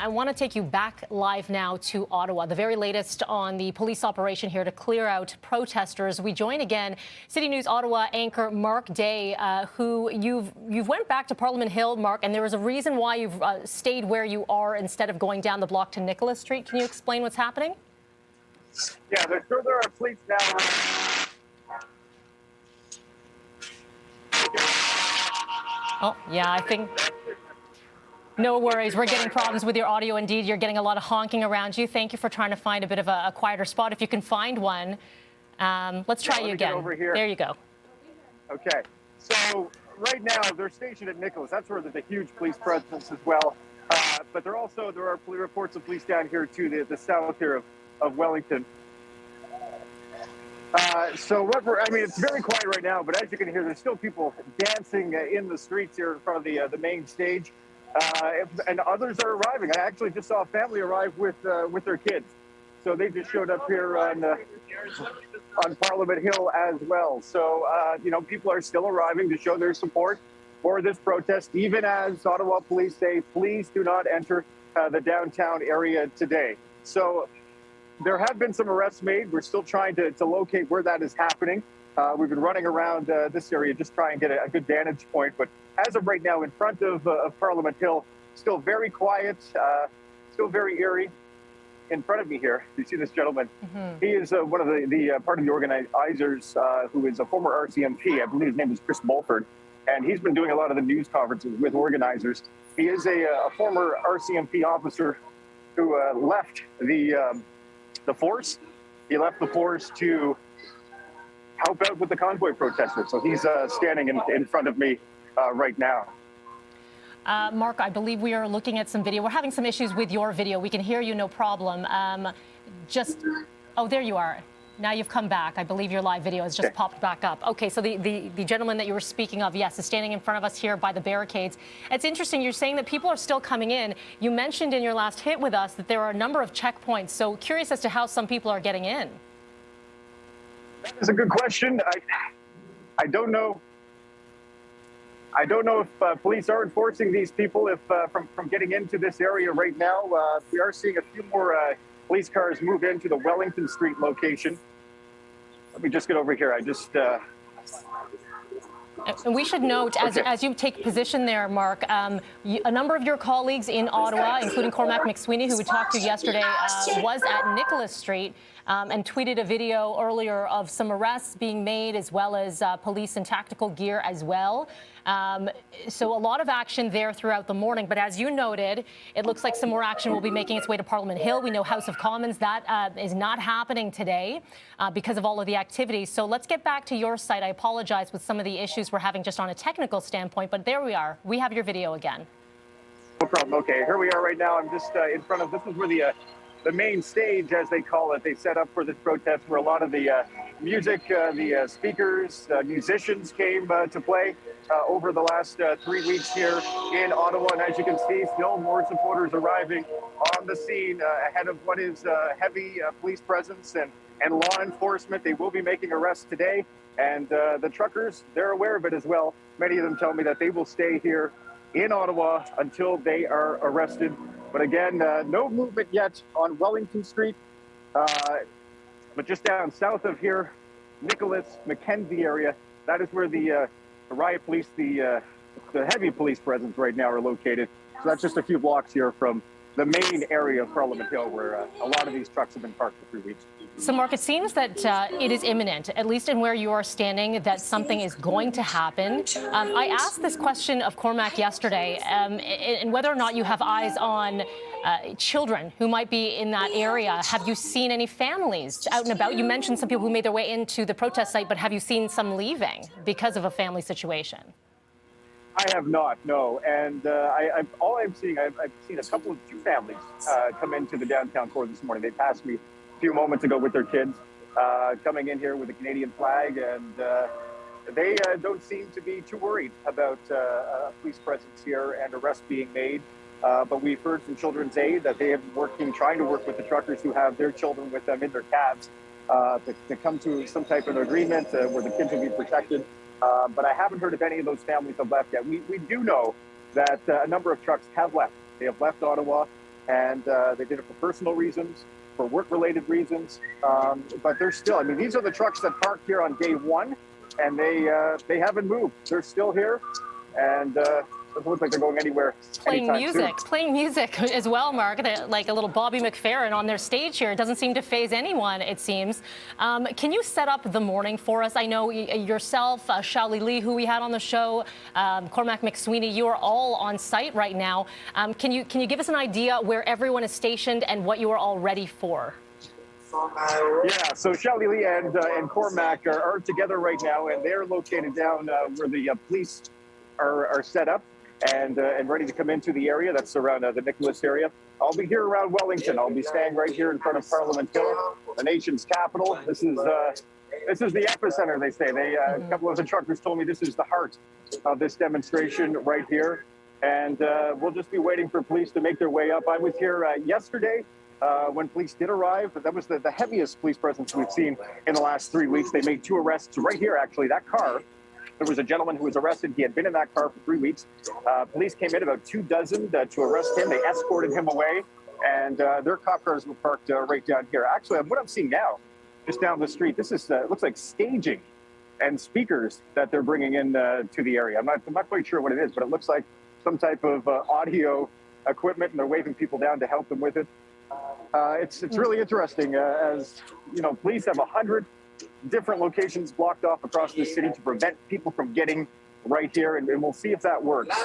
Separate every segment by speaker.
Speaker 1: I want to take you back live now to Ottawa, the very latest on the police operation here to clear out protesters. We join again CityNews Ottawa anchor Mark Day, who you've went back to Parliament Hill, Mark, and there was a reason why you've stayed where you are instead of going down the block to Nicholas Street. Can you explain what's happening?
Speaker 2: Yeah, there are police now.
Speaker 1: Oh, yeah, I think. No worries. We're getting problems with your audio. Indeed, you're getting a lot of honking around you. Thank you for trying to find a bit of a quieter spot. If you can find one, let's try you again.
Speaker 2: Over here.
Speaker 1: There you go.
Speaker 2: Okay. So right now they're stationed at Nicholas. That's where there's a huge police presence as well. But there are reports of police down here to the south here of Wellington. It's very quiet right now, but as you can hear, there's still people dancing in the streets here in front of the main stage. And others are arriving. I actually just saw a family arrive with their kids. So they just showed up here on Parliament Hill as well. So, people are still arriving to show their support for this protest, even as Ottawa police say, please do not enter the downtown area today. So there have been some arrests made. We're still trying to locate where that is happening. We've been running around this area just trying to get a good vantage point. But as of right now, in front of Parliament Hill, still very quiet, still very eerie. In front of me here, you see this gentleman. Mm-hmm. He is one of the part of the organizers who is a former RCMP. I believe his name is Chris Mulford. And he's been doing a lot of the news conferences with organizers. He is a former RCMP officer who left the force. He left the force to help out with the convoy protesters. So he's standing in front of me right now.
Speaker 1: Mark, I believe we are looking at some video. We're having some issues with your video. We can hear you, no problem. Oh, there you are. Now you've come back. I believe your live video has just popped back up. Okay, so the gentleman that you were speaking of, yes, is standing in front of us here by the barricades. It's interesting. You're saying that people are still coming in. You mentioned in your last hit with us that there are a number of checkpoints. So curious as to how some people are getting in.
Speaker 2: That is a good question. I don't know. I don't know if police are enforcing these people from getting into this area right now. We are seeing a few more police cars move into the Wellington Street location. Let me just get over here.
Speaker 1: And we should note, as you take position there, Mark, a number of your colleagues in Ottawa, including Cormac McSweeney, who we talked to yesterday, was at Nicholas Street and tweeted a video earlier of some arrests being made, as well as police and tactical gear as well. So a lot of action there throughout the morning. But as you noted, it looks like some more action will be making its way to Parliament Hill. We know House of Commons, that is not happening today because of all of the activities. So let's get back to your site. I apologize with some of the issues we're having just on a technical standpoint, but there we are. We have your video again.
Speaker 2: No problem. Okay, here we are right now. I'm just in front of, this is where the main stage, as they call it, they set up for this protest, where a lot of the music, the speakers, musicians came to play over the last 3 weeks here in Ottawa. And as you can see, still more supporters arriving on the scene ahead of what is heavy police presence and law enforcement. They will be making arrests today. And the truckers, they're aware of it as well. Many of them tell me that they will stay here in Ottawa until they are arrested. But again, no movement yet on Wellington Street. But just down south of here, Nicholas, Mackenzie area, that is where the riot police, the heavy police presence right now are located. So that's just a few blocks here from the main area of Parliament Hill, where a lot of these trucks have been parked for 3 weeks.
Speaker 1: So, Mark, it seems that it is imminent, at least in where you are standing, that something is going to happen. I asked this question of Cormac yesterday, and whether or not you have eyes on children who might be in that area. Have you seen any families out and about? You mentioned some people who made their way into the protest site, but have you seen some leaving because of a family situation?
Speaker 2: I have not, no. And I've seen a couple of two families come into the downtown core this morning. They passed me a few moments ago with their kids, coming in here with a Canadian flag, and they don't seem to be too worried about police presence here and arrests being made. But we've heard from Children's Aid that they have been trying to work with the truckers who have their children with them in their cabs to come to some type of agreement where the kids will be protected. But I haven't heard if any of those families have left yet. We do know that a number of trucks have left. They have left Ottawa. and they did it for personal reasons, for work-related reasons. But they're still, I mean, these are the trucks that parked here on day one, and they haven't moved. They're still here, and doesn't look like they're going anywhere
Speaker 1: Playing music as well, Mark. Like a little Bobby McFerrin on their stage here. It doesn't seem to faze anyone, it seems. Can you set up the morning for us? I know yourself, Shaoli Lee, who we had on the show, Cormac McSweeney, you are all on site right now. Can you give us an idea where everyone is stationed and what you are all ready for?
Speaker 2: Yeah, so Shaoli Lee and Cormac are together right now, and they're located down where the police are set up and ready to come into the area that's around the Nicholas area. I'll be here around Wellington. I'll be staying right here in front of Parliament Hill, the nation's capital. This is the epicenter, they say. A couple of the truckers told me this is the heart of this demonstration right here. And we'll just be waiting for police to make their way up. I was here yesterday when police did arrive. That was the heaviest police presence we've seen in the last 3 weeks. They made 2 arrests right here, actually. That car. There was a gentleman who was arrested. He had been in that car for 3 weeks. Police came in, about 2 dozen, to arrest him. They escorted him away, and their cop cars were parked right down here. Actually, what I'm seeing now, just down the street, this is looks like staging and speakers that they're bringing in to the area. I'm not quite sure what it is, but it looks like some type of audio equipment, and they're waving people down to help them with it. It's really interesting. As you know, police have 100 different locations blocked off across the city to prevent people from getting right here, and we'll see if that works.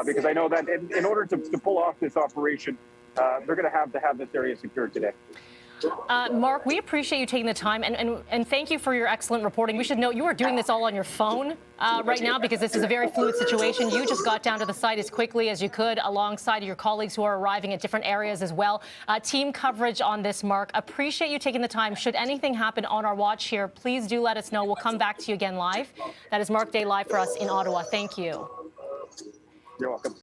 Speaker 2: Because I know that in order to pull off this operation, they're going to have this area secured today.
Speaker 1: Mark, we appreciate you taking the time, and thank you for your excellent reporting. We should note you are doing this all on your phone right now because this is a very fluid situation. You just got down to the site as quickly as you could alongside your colleagues who are arriving at different areas as well. Team coverage on this, Mark. Appreciate you taking the time. Should anything happen on our watch here, please do let us know. We'll come back to you again live. That is Mark Day live for us in Ottawa. Thank you.
Speaker 2: You're welcome.